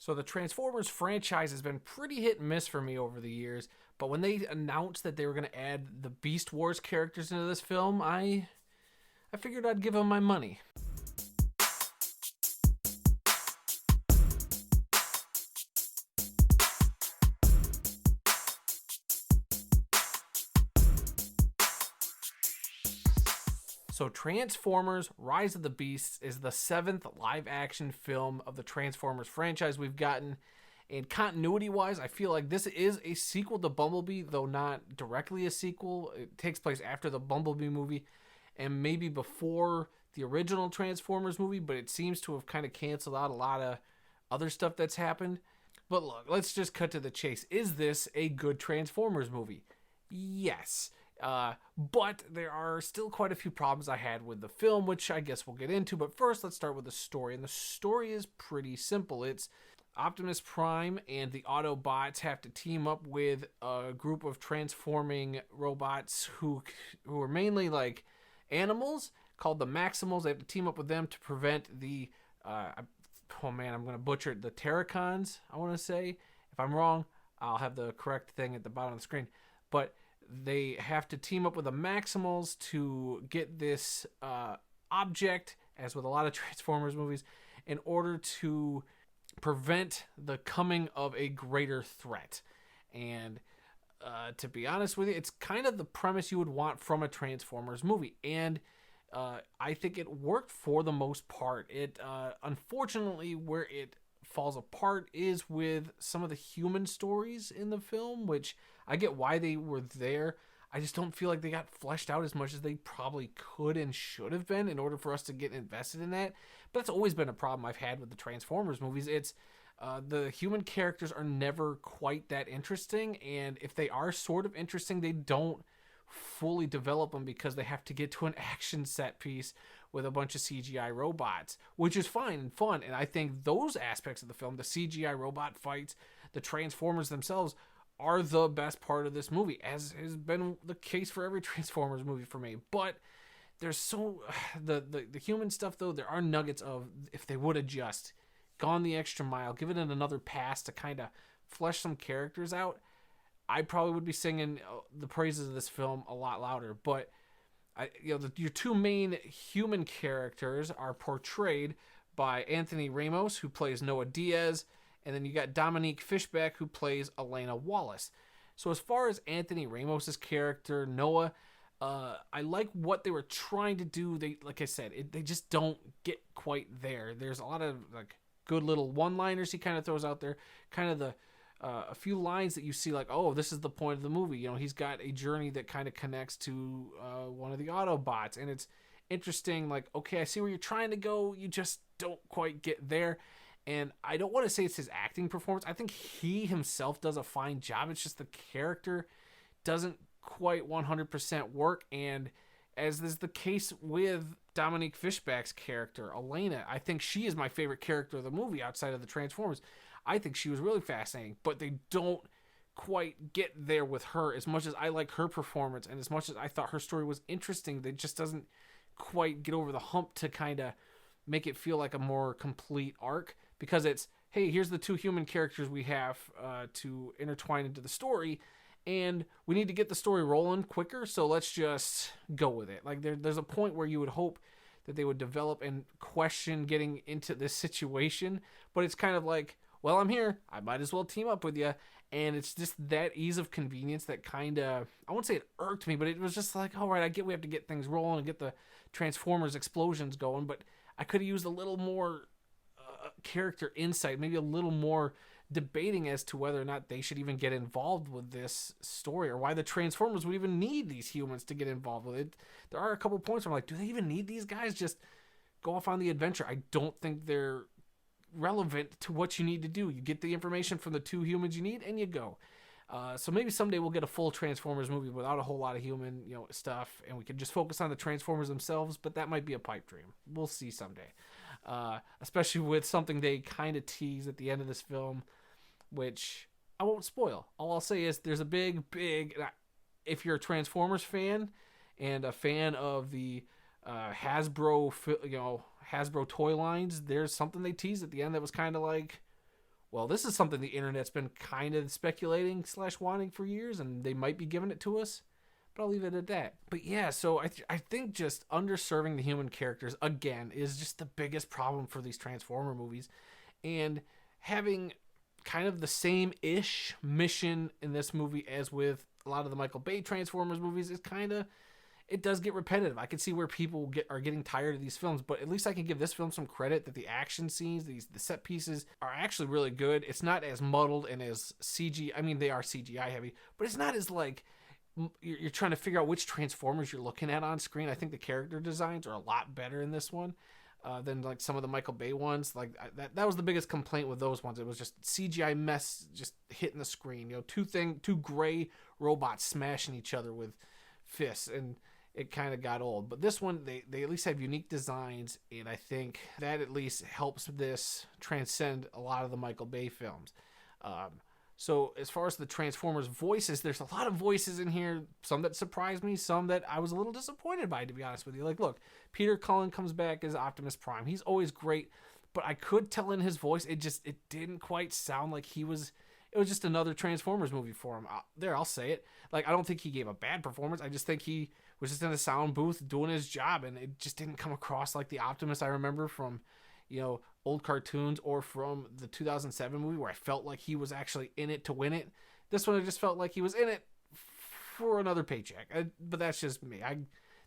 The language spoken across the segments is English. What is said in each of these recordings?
So the Transformers franchise has been pretty hit and miss for me over the years, but when they announced that they were going to add the Beast Wars characters into this film, I figured I'd give them my money. So Transformers Rise of the Beasts is the 7th live-action film of the Transformers franchise we've gotten. And continuity-wise, I feel like this is a sequel to Bumblebee, though not directly a sequel. It takes place after the Bumblebee movie and maybe before the original Transformers movie, but it seems to have kind of canceled out a lot of other stuff that's happened. But look, let's just cut to the chase. Is this a good Transformers movie? Yes. But there are still quite a few problems I had with the film, which I guess we'll get into. But first, let's start with the story. And the story is pretty simple. It's Optimus Prime and the Autobots have to team up with a group of transforming robots who are mainly like animals called the Maximals. They have to team up with them to prevent the, I'm going to butcher it, the Terracons, I want to say. If I'm wrong, I'll have the correct thing at the bottom of the screen. But they have to team up with the Maximals to get this object, as with a lot of Transformers movies, in order to prevent the coming of a greater threat. And to be honest with you, it's kind of the premise you would want from a Transformers movie. And I think it worked for the most part. It unfortunately, where it falls apart is with some of the human stories in the film, which I get why they were there. I just don't feel like they got fleshed out as much as they probably could and should have been in order for us to get invested in that. But that's always been a problem I've had with the Transformers movies. It's the human characters are never quite that interesting, and if they are sort of interesting, they don't fully develop them because they have to get to an action set piece with a bunch of CGI robots, which is fine and fun. And I think those aspects of the film, the CGI robot fights, the Transformers themselves, are the best part of this movie, as has been the case for every Transformers movie for me. But there's the human stuff, though, there are nuggets of, if they would have just gone the extra mile, given it another pass to kind of flesh some characters out, I probably would be singing the praises of this film a lot louder. But your two main human characters are portrayed by Anthony Ramos, who plays Noah Diaz, and then you got Dominique Fishback, who plays Elena Wallace. So as far as Anthony Ramos's character, Noah, I like what they were trying to do. They, like I said, they just don't get quite there. There's a lot of like good little one-liners he kind of throws out there, kind of the a few lines that you see like, oh, this is the point of the movie. You know, he's got a journey that kind of connects to one of the Autobots, and it's interesting. Like, okay, I see where you're trying to go. You just don't quite get there. And I don't want to say it's his acting performance. I think he himself does a fine job. It's just the character doesn't quite 100% work. And as is the case with Dominique Fishback's character, Elena, I think she is my favorite character of the movie outside of the Transformers. I think she was really fascinating, but they don't quite get there with her. As much as I like her performance and as much as I thought her story was interesting, it just doesn't quite get over the hump to kind of make it feel like a more complete arc, because it's, hey, here's the two human characters we have to intertwine into the story, and we need to get the story rolling quicker, so let's just go with it. Like there's a point where you would hope that they would develop and question getting into this situation, but it's kind of like, well, I'm here, I might as well team up with you. And it's just that ease of convenience that kind of, I won't say it irked me, but it was just like, all right, I get we have to get things rolling and get the Transformers explosions going, but I could have used a little more character insight, maybe a little more debating as to whether or not they should even get involved with this story, or why the Transformers would even need these humans to get involved with it. There are a couple points where I'm like, do they even need these guys? Just go off on the adventure. I don't think they're relevant to what you need to do. You get the information from the two humans you need, and you go. So maybe someday we'll get a full Transformers movie without a whole lot of human, stuff, and we can just focus on the Transformers themselves. But that might be a pipe dream. We'll see someday. Especially with something they kind of tease at the end of this film, which I won't spoil. All I'll say is there's a big, if you're a Transformers fan and a fan of the Hasbro toy lines, there's something they teased at the end that was kind of like, well, this is something the internet's been kind of speculating / wanting for years, and they might be giving it to us. But I'll leave it at that. But yeah, so I think just underserving the human characters, again, is just the biggest problem for these Transformer movies. And having kind of the same-ish mission in this movie as with a lot of the Michael Bay Transformers movies is kind of, it does get repetitive. I can see where people are getting tired of these films, but at least I can give this film some credit that the action scenes, the set pieces are actually really good. It's not as muddled and as CG. I mean, they are CGI heavy, but it's not as like you're trying to figure out which Transformers you're looking at on screen. I think the character designs are a lot better in this one than like some of the Michael Bay ones. Like that was the biggest complaint with those ones. It was just CGI mess just hitting the screen. You know, two gray robots smashing each other with fists, and it kind of got old. But this one, they at least have unique designs, and I think that at least helps this transcend a lot of the Michael Bay films. So as far as the Transformers voices, there's a lot of voices in here, some that surprised me, some that I was a little disappointed by, to be honest with you. Like, look, Peter Cullen comes back as Optimus Prime. He's always great, but I could tell in his voice, it didn't quite sound like it was just another Transformers movie for him. I'll say it. Like, I don't think he gave a bad performance. I just think he was just in a sound booth doing his job, and it just didn't come across like the Optimus I remember from, you know, old cartoons or from the 2007 movie where I felt like he was actually in it to win it. This one, I just felt like he was in it for another paycheck. But that's just me.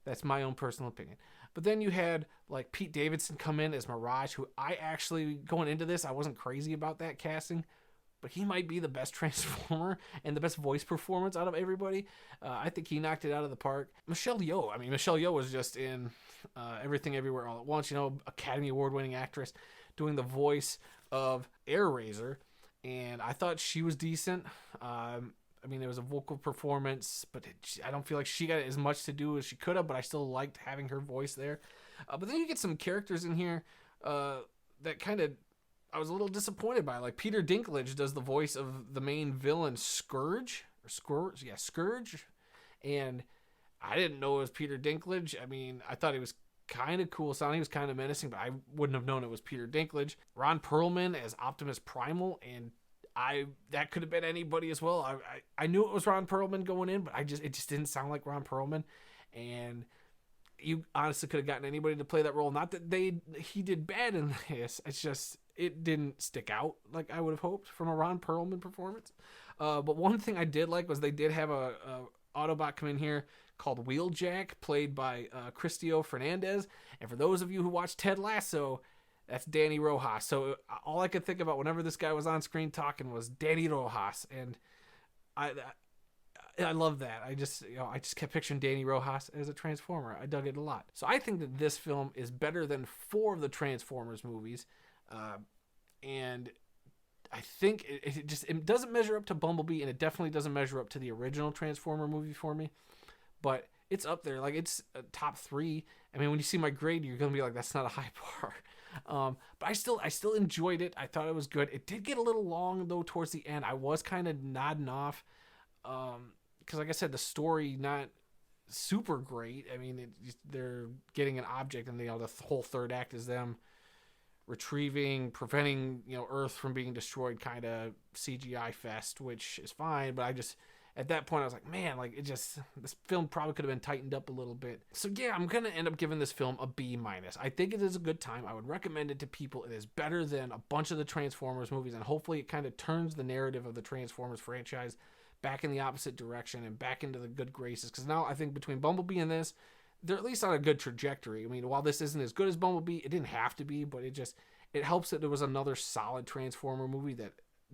That's my own personal opinion. But then you had like Pete Davidson come in as Mirage, who I actually, going into this, I wasn't crazy about that casting, but he might be the best Transformer and the best voice performance out of everybody. I think he knocked it out of the park. Michelle Yeoh was just in Everything Everywhere All at Once, you know, Academy Award winning actress, doing the voice of Air Razor, and I thought she was decent. I mean, it was a vocal performance, but I don't feel like she got as much to do as she could have, but I still liked having her voice there. But then you get some characters in here that kind of I was a little disappointed by. Like Peter Dinklage does the voice of the main villain, Scourge. And I didn't know it was Peter Dinklage. I mean, I thought he was kind of cool sounding. He was kind of menacing, but I wouldn't have known it was Peter Dinklage. Ron Perlman as Optimus Primal, and that could have been anybody as well. I knew it was Ron Perlman going in, but it just didn't sound like Ron Perlman, and you honestly could have gotten anybody to play that role. Not that he did bad in this. It's just it didn't stick out like I would have hoped from a Ron Perlman performance. But one thing I did like was they did have a Autobot come in here called Wheeljack, played by Cristo Fernandez. And for those of you who watched Ted Lasso, that's Danny Rojas. So all I could think about whenever this guy was on screen talking was Danny Rojas, and I love that. I just kept picturing Danny Rojas as a Transformer. I dug it a lot. So I think that this film is better than 4 of the Transformers movies, and I think it doesn't measure up to Bumblebee, and it definitely doesn't measure up to the original Transformer movie for me. But it's up there. Like, it's top 3. I mean, when you see my grade, you're gonna be like, that's not a high bar. But I still enjoyed it. I thought it was good. It did get a little long though towards the end. I was kind of nodding off, because like I said, the story not super great. I mean, they're getting an object, and the whole third act is them retrieving, preventing Earth from being destroyed, kind of CGI fest, which is fine. But at that point, I was like, man, like this film probably could have been tightened up a little bit. So yeah, I'm going to end up giving this film a B-. I think it is a good time. I would recommend it to people. It is better than a bunch of the Transformers movies, and hopefully it kind of turns the narrative of the Transformers franchise back in the opposite direction and back into the good graces. Because now I think between Bumblebee and this, they're at least on a good trajectory. I mean, while this isn't as good as Bumblebee, it didn't have to be, but it helps that there was another solid Transformer movie that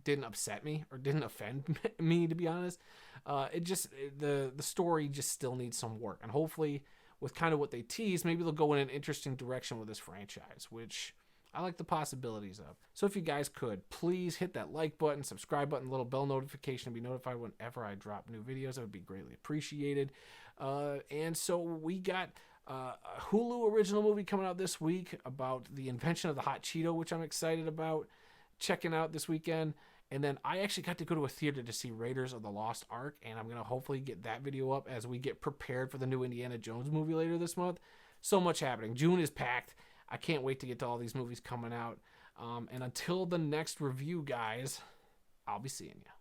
didn't upset me or didn't offend me, to be honest. The story just still needs some work, and hopefully with kind of what they tease, maybe they'll go in an interesting direction with this franchise, which I like the possibilities of. So if you guys could, please hit that like button, subscribe button, little bell notification to be notified whenever I drop new videos. That would be greatly appreciated. And so we got a Hulu original movie coming out this week about the invention of the hot Cheeto, which I'm excited about checking out this weekend. And then I actually got to go to a theater to see Raiders of the Lost Ark, and I'm going to hopefully get that video up as we get prepared for the new Indiana Jones movie later this month. So much happening. June is packed. I can't wait to get to all these movies coming out. And until the next review, guys, I'll be seeing you.